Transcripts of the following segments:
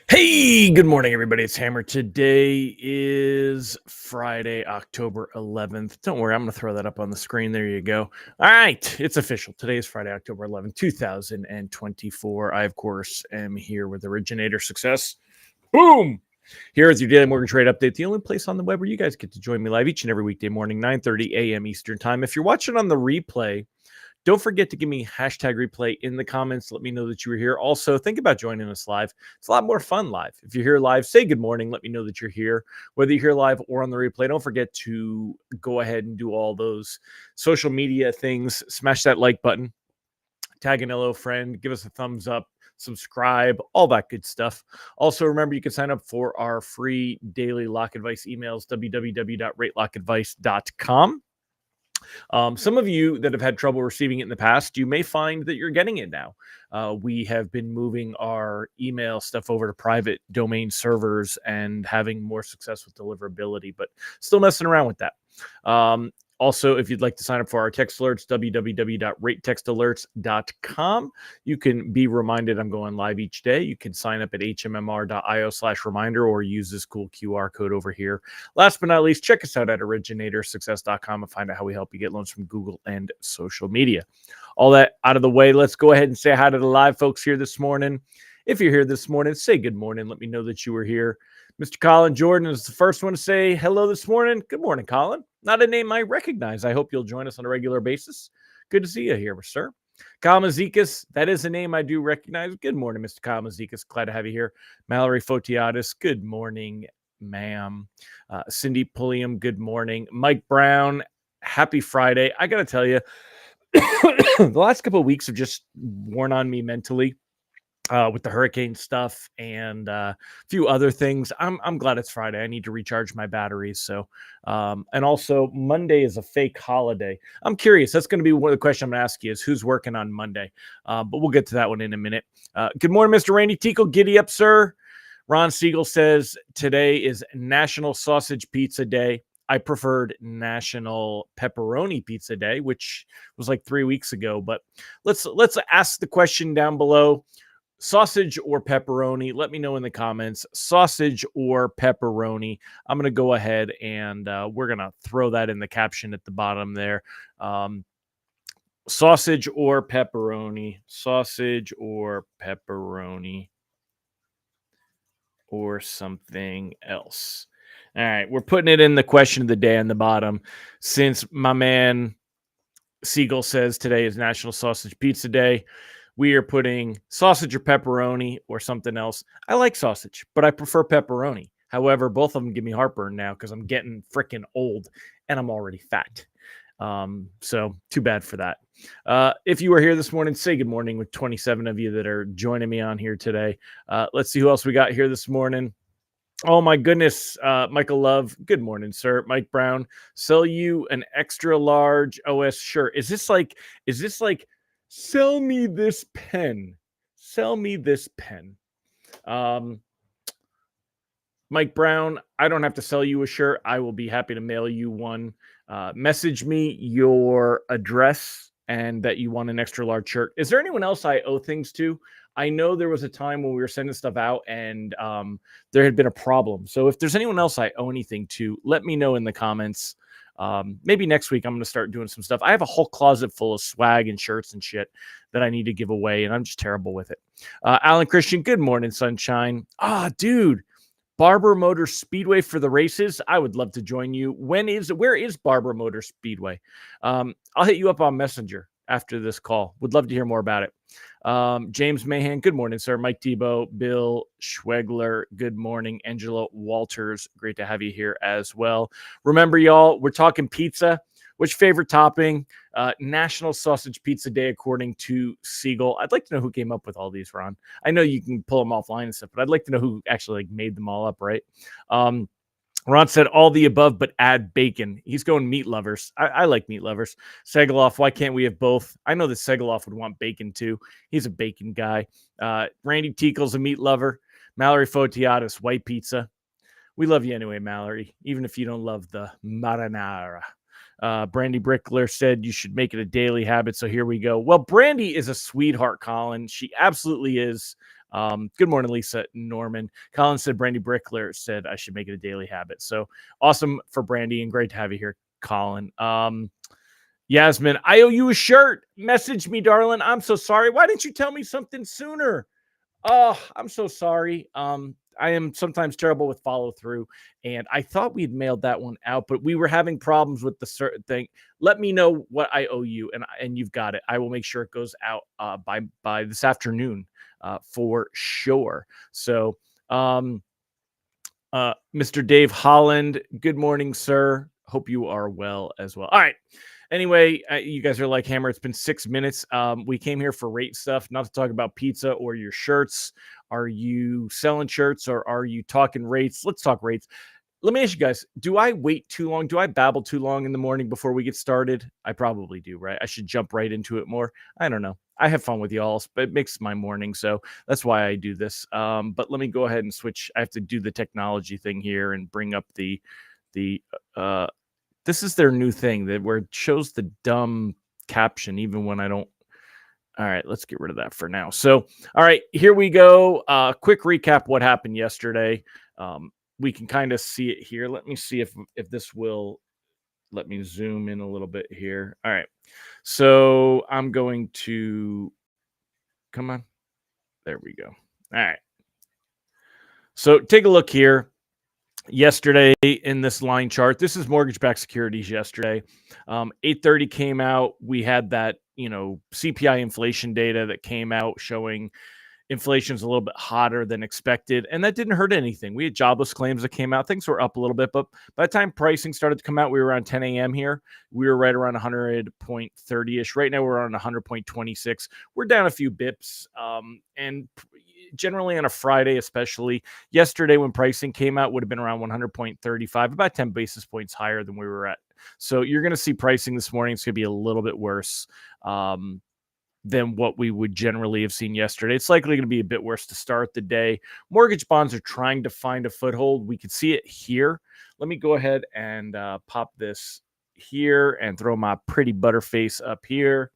Hey, good morning, everybody. It's Hammer. Today is Friday, October 11th. Don't worry, I'm going to throw that up on the screen. There you go. All right, it's official. Today is Friday, October 11th, 2024. I, of course, am here with Originator Success. Boom! Here is your daily mortgage rate update, the only place on the web where you guys get to join me live each and every weekday morning, 9:30 a.m. Eastern Time. If you're watching on the replay, don't forget to give me hashtag replay in the comments. Let me know that you were here. Also, think about joining us live. It's a lot more fun live. If you're here live, say good morning. Let me know that you're here. Whether you're here live or on the replay, don't forget to go ahead and do all those social media things. Smash that like button, tag an LO friend, give us a thumbs up, subscribe, all that good stuff. Also, remember you can sign up for our free daily lock advice emails, www.ratelockadvice.com. Some of you that have had trouble receiving it in the past, you may find that you're getting it now. We have been moving our email stuff over to private domain servers and having more success with deliverability, but still messing around with that. Also, if you'd like to sign up for our text alerts, www.ratetextalerts.com. You can be reminded I'm going live each day. You can sign up at hmmr.io/reminder or use this cool QR code over here. Last but not least, check us out at originatorssuccess.com and find out how we help you get loans from Google and social media. All that out of the way, let's go ahead and say hi to the live folks here this morning. If you're here this morning, say good morning. Let me know that you were here. Mr. Colin Jordan is the first one to say hello this morning. Good morning, Colin. Not a name I recognize. I hope you'll join us on a regular basis. Good to see you here, sir. Kyle Mazikas, that is a name I do recognize. Good morning, Mr. Kyle Mazikas. Glad to have you here. Mallory Fotiadis, good morning, ma'am. Cindy Pulliam, good morning. Mike Brown, happy Friday. I got to tell you, the last couple of weeks have just worn on me mentally. With the hurricane stuff and a few other things. I'm glad it's Friday. I need to recharge my batteries. So, and also Monday is a fake holiday. I'm curious. That's going to be one of the questions I'm going to ask you is who's working on Monday. But we'll get to that one in a minute. Good morning, Mr. Randy Tico. Giddy up, sir. Ron Siegel says today is National Sausage Pizza Day. I preferred National Pepperoni Pizza Day, which was like 3 weeks ago. But let's ask the question down below. Sausage or pepperoni? Let me know in the comments. Sausage or pepperoni? I'm going to go ahead and we're going to throw that in the caption at the bottom there. Sausage or pepperoni? Sausage or pepperoni? Or something else? All right, we're putting it in the question of the day on the bottom. Since my man Siegel says today is National Sausage Pizza Day, we are putting sausage or pepperoni or something else. I like sausage, but I prefer pepperoni. However, both of them give me heartburn now because I'm getting freaking old and I'm already fat. So too bad for that. If you are here this morning, say good morning with 27 of you that are joining me on here today. Let's see who else we got here this morning. Oh my goodness, Michael Love. Good morning, sir. Mike Brown, sell you an extra large OS shirt. Is this like sell me this pen? Sell me this pen. Mike Brown, I don't have to sell you a shirt. I will be happy to mail you one. Message me your address and that you want an extra large shirt. Is there anyone else I owe things to? I know there was a time when we were sending stuff out and there had been a problem. So if there's anyone else I owe anything to, let me know in the comments. Maybe next week I'm going to start doing some stuff. I have a whole closet full of swag and shirts and shit that I need to give away, and I'm just terrible with it. Alan Christian, good morning, sunshine. Dude, Barber Motor Speedway for the races. I would love to join you. Where is Barber Motor Speedway? I'll hit you up on Messenger after this call. Would love to hear more about it. James Mahan, good morning, sir. Mike Tebow, Bill Schwegler, good morning. Angela Walters, great to have you here as well. Remember, y'all, we're talking pizza. Which favorite topping? National Sausage Pizza Day, according to Siegel. I'd like to know who came up with all these, Ron. I know you can pull them offline and stuff, but I'd like to know who actually made them all up, right? Ron said all the above, but add bacon. He's going meat lovers. I like meat lovers. Segaloff, why can't we have both? I know that Segaloff would want bacon too. He's a bacon guy. Randy Tiekle's a meat lover. Mallory Fotiadis, white pizza. We love you anyway, Mallory, even if you don't love the marinara. Brandy Brickler said you should make it a daily habit. So here we go. Well, Brandy is a sweetheart, Colin. She absolutely is. Good morning, Lisa Norman. Colin said Brandy Brickler said I should make it a daily habit. So awesome for Brandy and great to have you here, Colin. Yasmin, I owe you a shirt. Message me, darling. I'm so sorry. Why didn't you tell me something sooner? Oh, I'm so sorry. I am sometimes terrible with follow through, and I thought we'd mailed that one out, but we were having problems with the certain thing. Let me know what I owe you, and you've got it. I will make sure it goes out by this afternoon for sure. So, Mr. Dave Holland, good morning, sir. Hope you are well as well. All right. Anyway, you guys are like, Hammer, it's been 6 minutes. We came here for rate stuff, not to talk about pizza or your shirts. Are you selling shirts or are you talking rates? Let's talk rates. Let me ask you guys, do I wait too long? Do I babble too long in the morning before we get started? I probably do, right? I should jump right into it more. I don't know. I have fun with y'all, but it makes my morning. So that's why I do this. But let me go ahead and switch. I have to do the technology thing here and bring up the this is their new thing that where it shows the dumb caption even when I don't. All right, let's get rid of that for now. So, all right, here we go. Quick recap what happened yesterday. We can kind of see it here. Let me see if this will let me zoom in a little bit here. All right. So, I'm going to come on. There we go. All right. So, take a look here. Yesterday in this line chart, this is mortgage-backed securities yesterday. 8:30 came out. We had that, CPI inflation data that came out showing inflation's a little bit hotter than expected, and that didn't hurt anything. We had jobless claims that came out. Things were up a little bit, but by the time pricing started to come out, we were around 10 a.m. here. We were right around 100.30-ish. Right now, we're on 100.26. We're down a few bips, and generally on a Friday, especially yesterday when pricing came out, would have been around 100.35, about 10 basis points higher than we were at. So you're going to see pricing this morning. It's going to be a little bit worse than what we would generally have seen yesterday. It's likely going to be a bit worse to start the day. Mortgage bonds are trying to find a foothold. We can see it here. Let me go ahead and pop this here and throw my pretty butterface up here.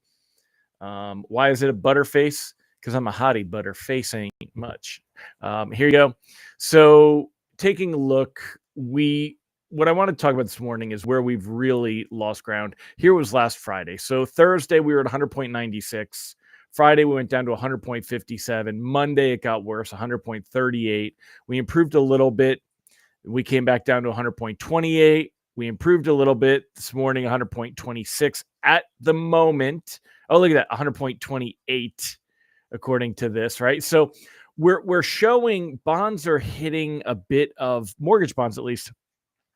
Why is it a butterface? Because I'm a hottie, butterface ain't much. Here you go. So taking a look, what I want to talk about this morning is where we've really lost ground. Here was last Friday. So Thursday, we were at 100.96. Friday, we went down to 100.57. Monday, it got worse, 100.38. We improved a little bit. We came back down to 100.28. We improved a little bit this morning, 100.26 at the moment. Oh, look at that, 100.28 according to this, right? So we're showing bonds are hitting a bit of mortgage bonds, at least,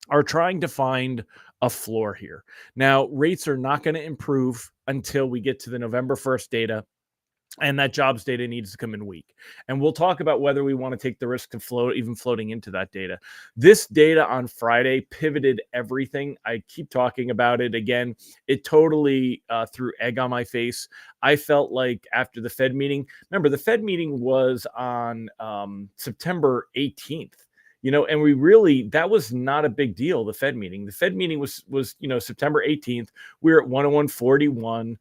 are trying to find a floor here. Now, rates are not going to improve until we get to the November 1st data, and that jobs data needs to come in weak. And we'll talk about whether we want to take the risk of floating into that data. This data on Friday pivoted everything. I keep talking about it again. It totally threw egg on my face. I felt like after the Fed meeting, remember the Fed meeting was on September 18th. And that was not a big deal, the Fed meeting. The Fed meeting was September 18th. We were at 101.41.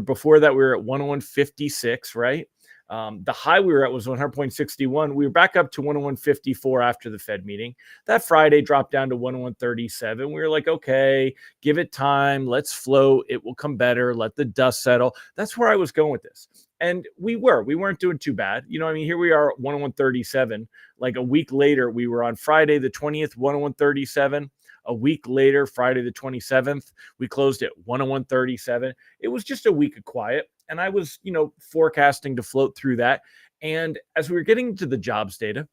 Before that, we were at 101.56, right? The high we were at was 100.61. We were back up to 101.54 after the Fed meeting. That Friday dropped down to 101.37. We were like, okay, give it time. Let's float. It will come better. Let the dust settle. That's where I was going with this. And we weren't doing too bad. Here we are at 101.37. Like a week later, we were on Friday the 20th, 101.37. A week later, Friday the 27th, we closed at 101.37. It was just a week of quiet. And I was, forecasting to float through that. And as we were getting to the jobs data,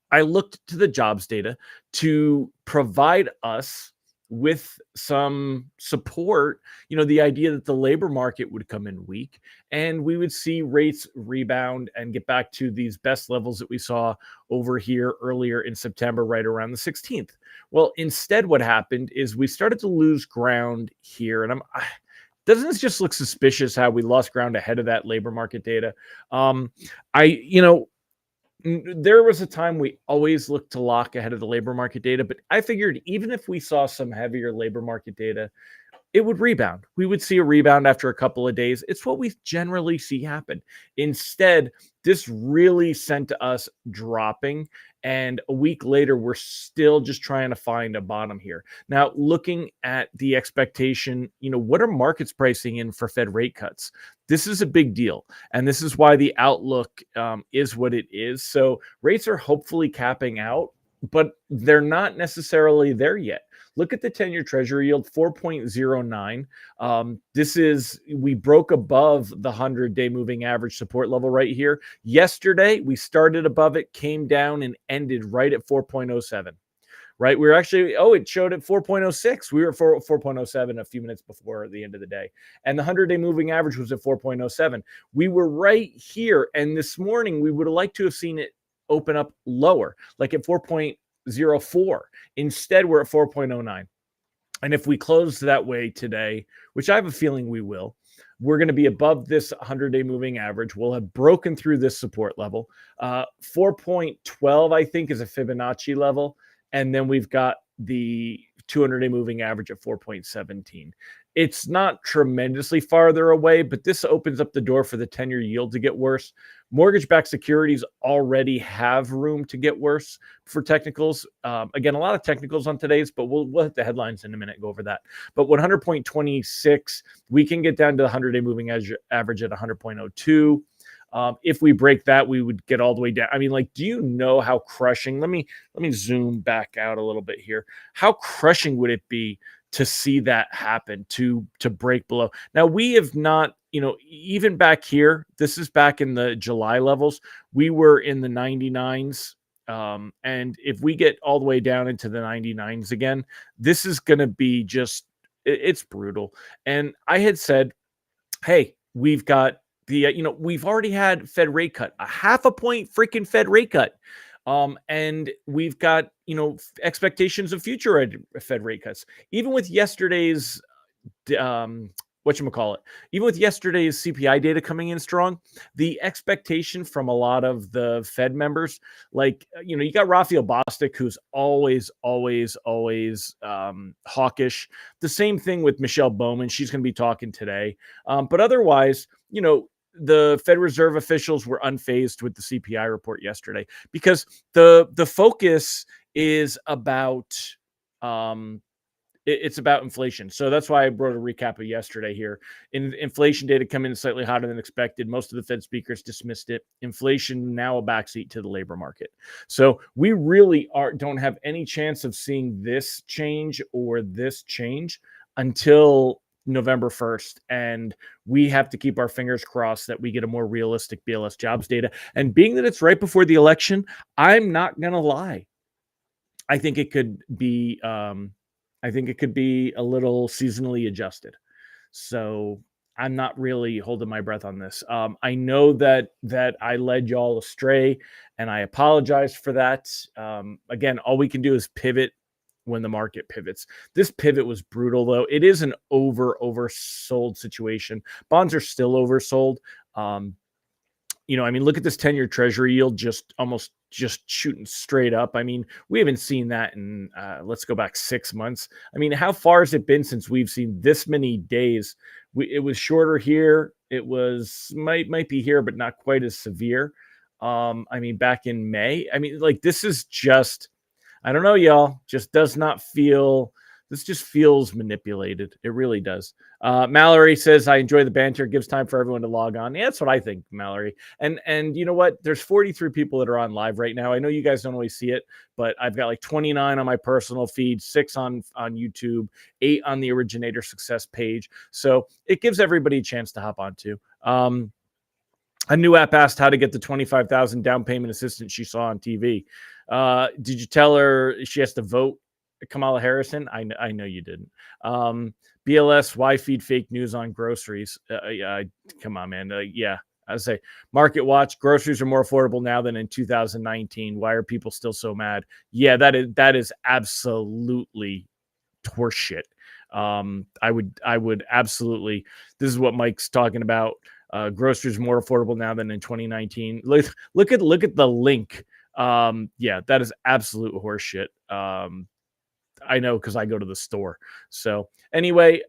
I looked to the jobs data to provide us with some support, the idea that the labor market would come in weak and we would see rates rebound and get back to these best levels that we saw over here earlier in September, right around the 16th. Well, instead, what happened is we started to lose ground here. And doesn't this just look suspicious how we lost ground ahead of that labor market data? There was a time we always looked to lock ahead of the labor market data, but I figured even if we saw some heavier labor market data, it would rebound. We would see a rebound after a couple of days. It's what we generally see happen. Instead, this really sent us dropping. And a week later, we're still just trying to find a bottom here. Now, looking at the expectation, what are markets pricing in for Fed rate cuts? This is a big deal. And this is why the outlook is what it is. So rates are hopefully capping out, but they're not necessarily there yet. Look at the 10-year treasury yield, 4.09. We broke above the 100-day moving average support level right here. Yesterday, we started above it, came down, and ended right at 4.07. Right? We were actually, it showed at 4.06. We were at 4.07 a few minutes before the end of the day. And the 100-day moving average was at 4.07. We were right here. And this morning, we would have liked to have seen it open up lower, like at 4.04. Instead, we're at 4.09. And if we close that way today, which I have a feeling we will, we're going to be above this 100-day moving average. We'll have broken through this support level. 4.12, I think, is a Fibonacci level. And then we've got the 200-day moving average at 4.17. It's not tremendously farther away, but this opens up the door for the 10-year yield to get worse. Mortgage-backed securities already have room to get worse for technicals. Again, a lot of technicals on today's, but we'll hit the headlines in a minute, go over that. But 100.26, we can get down to the 100-day moving average at 100.02. If we break that, we would get all the way down. I mean, do you know how crushing? Let me zoom back out a little bit here. How crushing would it be to see that happen, to break below? Now, we have not, even back here, this is back in the July levels, we were in the 99s. And if we get all the way down into the 99s again, this is going to be it's brutal. And I had said, hey, we've got we've already had Fed rate cut, a 0.5 point freaking Fed rate cut. And we've got, expectations of future Fed rate cuts. Even with yesterday's, even with yesterday's CPI data coming in strong, the expectation from a lot of the Fed members, you got Raphael Bostic, who's always hawkish. The same thing with Michelle Bowman. She's going to be talking today. But otherwise, the Fed Reserve officials were unfazed with the CPI report yesterday because the focus is about it's about inflation. So that's why I wrote a recap of yesterday here. Inflation data come in slightly hotter than expected. Most of the Fed speakers dismissed it. Inflation now a backseat to the labor market. So we really don't have any chance of seeing this change or this change until November 1st. And we have to keep our fingers crossed that we get a more realistic BLS jobs data. And being that it's right before the election, I'm not going to lie. I think it could be, a little seasonally adjusted. So I'm not really holding my breath on this. I know that I led y'all astray and I apologize for that. Again, all we can do is pivot when the market pivots. This pivot was brutal, though. It is an oversold situation. Bonds are still oversold. Look at this 10-year treasury yield just shooting straight up. I mean, we haven't seen that in, let's go back 6 months. I mean, how far has it been since we've seen this many days? It was shorter here. It might be here, but not quite as severe. Back in May. This is just, I don't know, y'all. Just does not feel. This just feels manipulated. It really does. Mallory says, I enjoy the banter. It gives time for everyone to log on. Yeah, that's what I think, Mallory. And you know what? There's 43 people that are on live right now. I know you guys don't always see it, but I've got 29 on my personal feed, 6 on YouTube, 8 on the Originator Success page. So it gives everybody a chance to hop on too. A new app asked how to get the $25,000 down payment assistance she saw on TV. Did you tell her she has to vote Kamala Harrison? I know you didn't. BLS, why feed fake news on groceries? Come on, man. I say Market Watch, groceries are more affordable now than in 2019. Why are people still so mad? Yeah, that is absolutely horseshit. I would absolutely. This is what Mike's talking about. Groceries more affordable now than in 2019. Look at the link. That is absolute horseshit. I know because I go to the store. So anyway,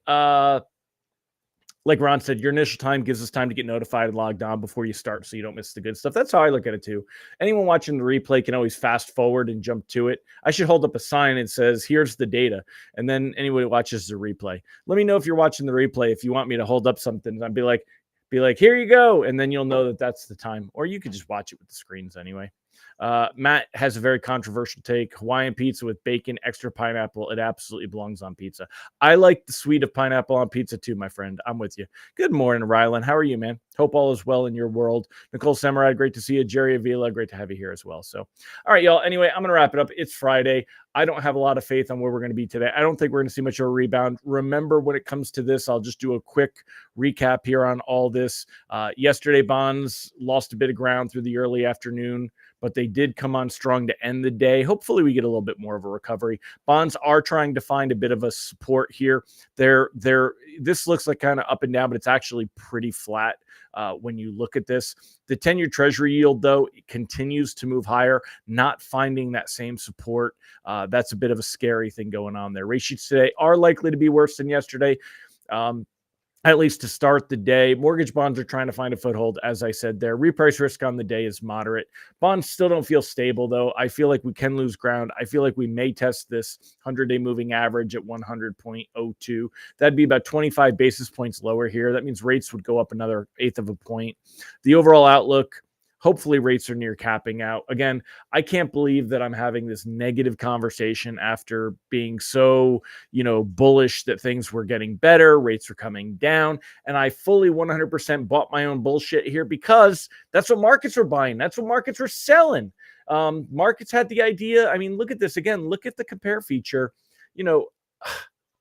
like Ron said, your initial time gives us time to get notified and logged on before you start so you don't miss the good stuff. That's how I look at it too. Anyone watching the replay can always fast forward and jump to it. I should hold up a sign that says, here's the data. And then anyone who watches the replay, let me know if you're watching the replay. If you want me to hold up something, I'd be like, here you go. And then you'll know that that's the time. Or you could just watch it with the screens anyway. Matt has a very controversial take. Hawaiian pizza with bacon, extra pineapple. It absolutely belongs on pizza. I like the sweet of pineapple on pizza too, my friend. I'm with you. Good morning, Rylan. How are you, man? Hope all is well in your world. Nicole Samurai, great to see you. Jerry Avila, great to have you here as well. So, all right, y'all. Anyway, I'm going to wrap it up. It's Friday. I don't have a lot of faith on where we're going to be today. I don't think we're going to see much of a rebound. Remember, when it comes to this, I'll just do a quick recap here on all this. Yesterday, bonds lost a bit of ground through the early afternoon, but they did come on strong to end the day. Hopefully we get a little bit more of a recovery. Bonds are trying to find a bit of a support here. This looks like kind of up and down, but it's actually pretty flat when you look at this. The 10-year treasury yield, though, continues to move higher, not finding that same support. That's a bit of a scary thing going on there. Rate sheets today are likely to be worse than yesterday. At least to start the day. Mortgage bonds are trying to find a foothold, as I said there. Reprice risk on the day is moderate. Bonds still don't feel stable, though. I feel like we can lose ground. I feel like we may test this 100-day moving average at 100.02. That'd be about 25 basis points lower here. That means rates would go up another eighth of a point. The overall outlook, hopefully rates are near capping out. Again, I can't believe that I'm having this negative conversation after being so, bullish that things were getting better, rates were coming down, and I fully 100% bought my own bullshit here because that's what markets were buying. That's what markets were selling. Markets had the idea. I mean, look at this again. Look at the compare feature.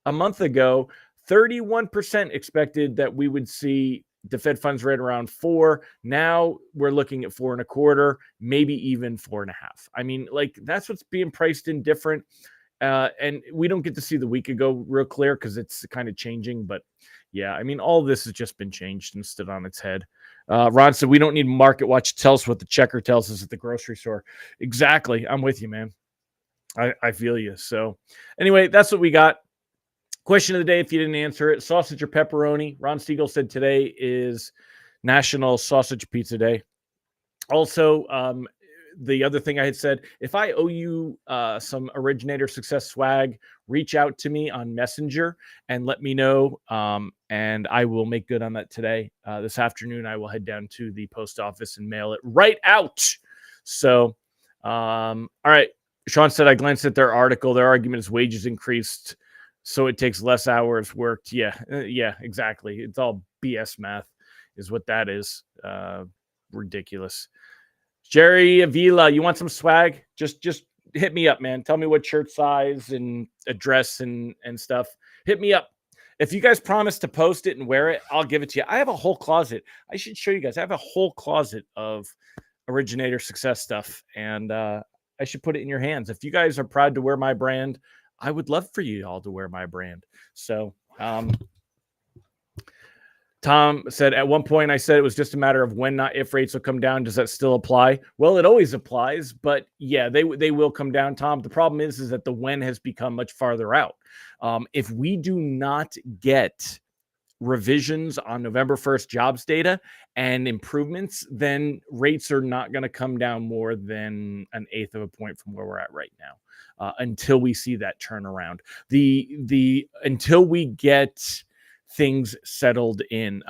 A month ago, 31% expected that we would see the Fed funds rate around 4. Now we're looking at 4.25, maybe even 4.5. I mean, that's what's being priced in different. And we don't get to see the week ago real clear because it's kind of changing. But yeah, I mean, all this has just been changed and stood on its head. Ron said, we don't need market watch to tell us what the checker tells us at the grocery store. Exactly. I'm with you, man. I feel you. So anyway, that's what we got. Question of the day, if you didn't answer it, sausage or pepperoni? Ron Siegel said today is National Sausage Pizza Day. Also, the other thing I had said, if I owe you some Originator Success swag, reach out to me on Messenger and let me know, and I will make good on that today. This afternoon, I will head down to the post office and mail it right out. So, all right. Sean said, I glanced at their article. Their argument is wages increased, so it takes less hours worked. Yeah, exactly. It's all BS math is what that is. Ridiculous. Jerry Avila, you want some swag? Just hit me up, man. Tell me what shirt size and address and stuff. Hit me up. If you guys promise to post it and wear it, I'll give it to you. I have a whole closet. I should show you guys. I have a whole closet of Originator Success stuff, and I should put it in your hands. If you guys are proud to wear my brand, I would love for you all to wear my brand. So, Tom said, at one point I said it was just a matter of when, not if, rates will come down. Does that still apply? Well, it always applies, but yeah, they will come down, Tom. The problem is that the when has become much farther out. If we do not get revisions on November 1st jobs data and improvements, then rates are not going to come down more than an eighth of a point from where we're at right now, until we see that turnaround. Until we get things settled in.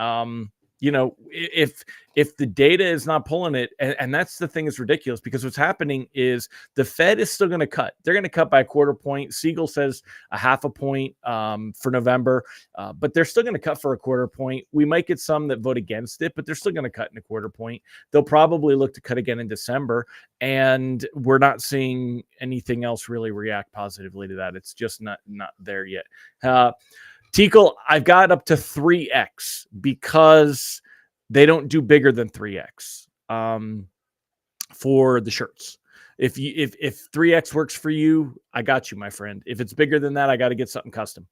If the data is not pulling it, and that's the thing is ridiculous, because what's happening is the Fed is still going to cut. They're going to cut by a quarter point. Siegel says a half a point for November, but they're still going to cut for a quarter point. We might get some that vote against it, but they're still going to cut in a quarter point. They'll probably look to cut again in December, and we're not seeing anything else really react positively to that. It's just not there yet. Tickle, I've got up to 3x because they don't do bigger than 3x for the shirts. If 3x works for you, I got you, my friend. If it's bigger than that, I got to get something custom.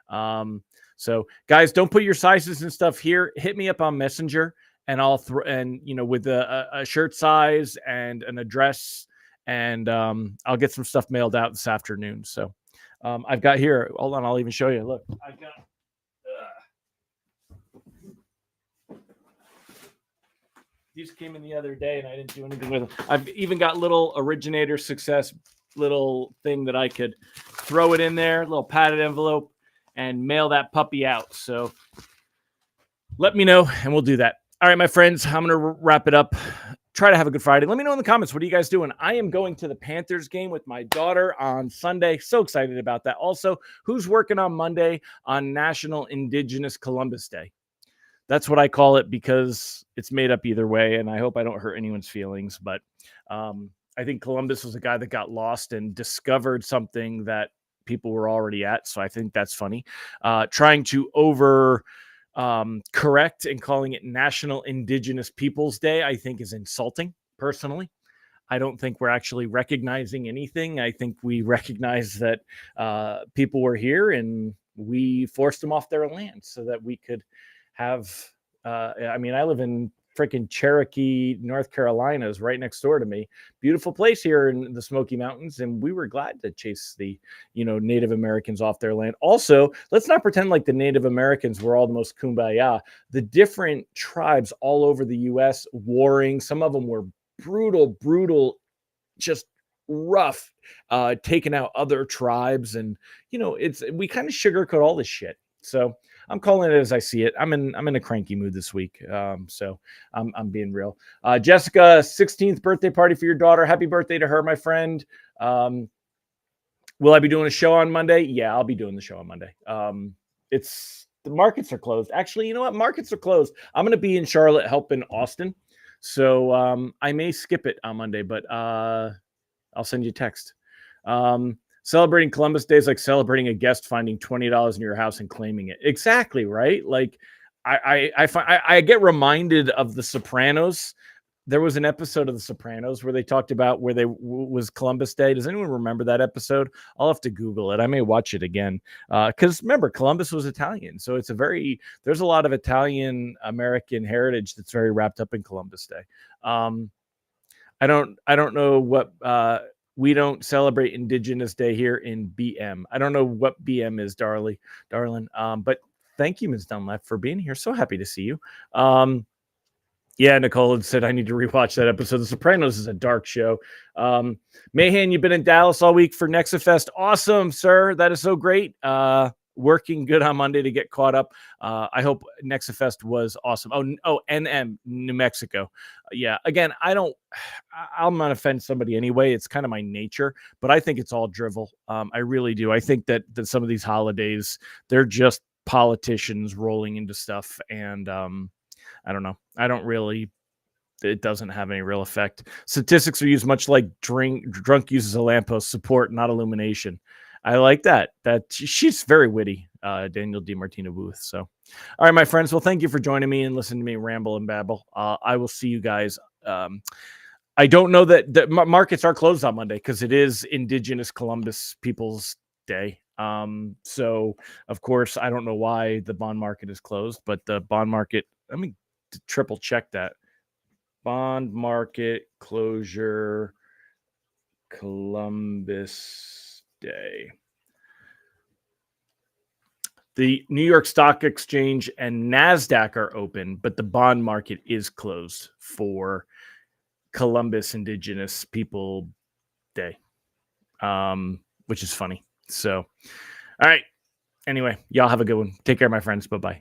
So guys, don't put your sizes and stuff here. Hit me up on Messenger, and I'll with a shirt size and an address, and I'll get some stuff mailed out this afternoon. So I've got here. Hold on, I'll even show you. Look, I've got. These came in the other day, and I didn't do anything with them. I've even got little originator success little thing that I could throw it in there, little padded envelope, and mail that puppy out. So let me know, and we'll do that. All right, my friends, I'm going to wrap it up. Try to have a good Friday. Let me know in the comments, what are you guys doing? I am going to the Panthers game with my daughter on Sunday. So excited about that. Also, who's working on Monday on National Indigenous Columbus Day? That's what I call it because it's made up either way, and I hope I don't hurt anyone's feelings. But I think Columbus was a guy that got lost and discovered something that people were already at. So I think that's funny. Trying to correct and calling it National Indigenous Peoples Day, I think is insulting, personally. I don't think we're actually recognizing anything. I think we recognize that people were here and we forced them off their land so that we could have, I live in freaking Cherokee, North Carolina, is right next door to me. Beautiful place here in the Smoky Mountains, and we were glad to chase the, Native Americans off their land. Also, let's not pretend like the Native Americans were all the most kumbaya. The different tribes all over the U.S. warring, some of them were brutal, just rough, taking out other tribes, and we kind of sugarcoat all this shit. So I'm calling it as I see it. I'm in a cranky mood this week. So I'm being real. Jessica, 16th birthday party for your daughter. Happy birthday to her, my friend. Will I be doing a show on Monday? Yeah, I'll be doing the show on Monday. The markets are closed. Actually, you know what? Markets are closed. I'm going to be in Charlotte helping Austin. So I may skip it on Monday, but I'll send you a text. Celebrating Columbus Day is like celebrating a guest finding $20 in your house and claiming it. Exactly, right? Like I get reminded of The Sopranos. There was an episode of The Sopranos where they talked about where was Columbus Day. Does anyone remember that episode? I'll have to Google it. I may watch it again because remember, Columbus was Italian, so there's a lot of Italian American heritage that's very wrapped up in Columbus Day. I don't know what. We don't celebrate Indigenous Day here in BM. I don't know what BM is, darling. But thank you, Ms. Dunlap, for being here. So happy to see you. Yeah, Nicole had said I need to rewatch that episode. The Sopranos is a dark show. Mahan, you've been in Dallas all week for NexaFest. Awesome, sir. That is so great. Working good on Monday to get caught up. I hope NexaFest was awesome. NM, New Mexico. Yeah, again, I'm going to offend somebody anyway. It's kind of my nature, but I think it's all drivel. I really do. I think that some of these holidays, they're just politicians rolling into stuff. And I don't know. It doesn't have any real effect. Statistics are used much like drunk uses a lamppost, support, not illumination. I like that. She's very witty, Daniel DiMartino Booth. So, all right, my friends. Well, thank you for joining me and listening to me ramble and babble. I will see you guys. I don't know that the markets are closed on Monday because it is Indigenous Columbus Peoples Day. So, of course, I don't know why the bond market is closed, but the bond market, let me triple check that. Bond market closure, Columbus Day. The New York Stock Exchange and NASDAQ are open, but the bond market is closed for Columbus Indigenous People Day, which is funny. So, all right. Anyway, y'all have a good one. Take care, my friends. Bye-bye.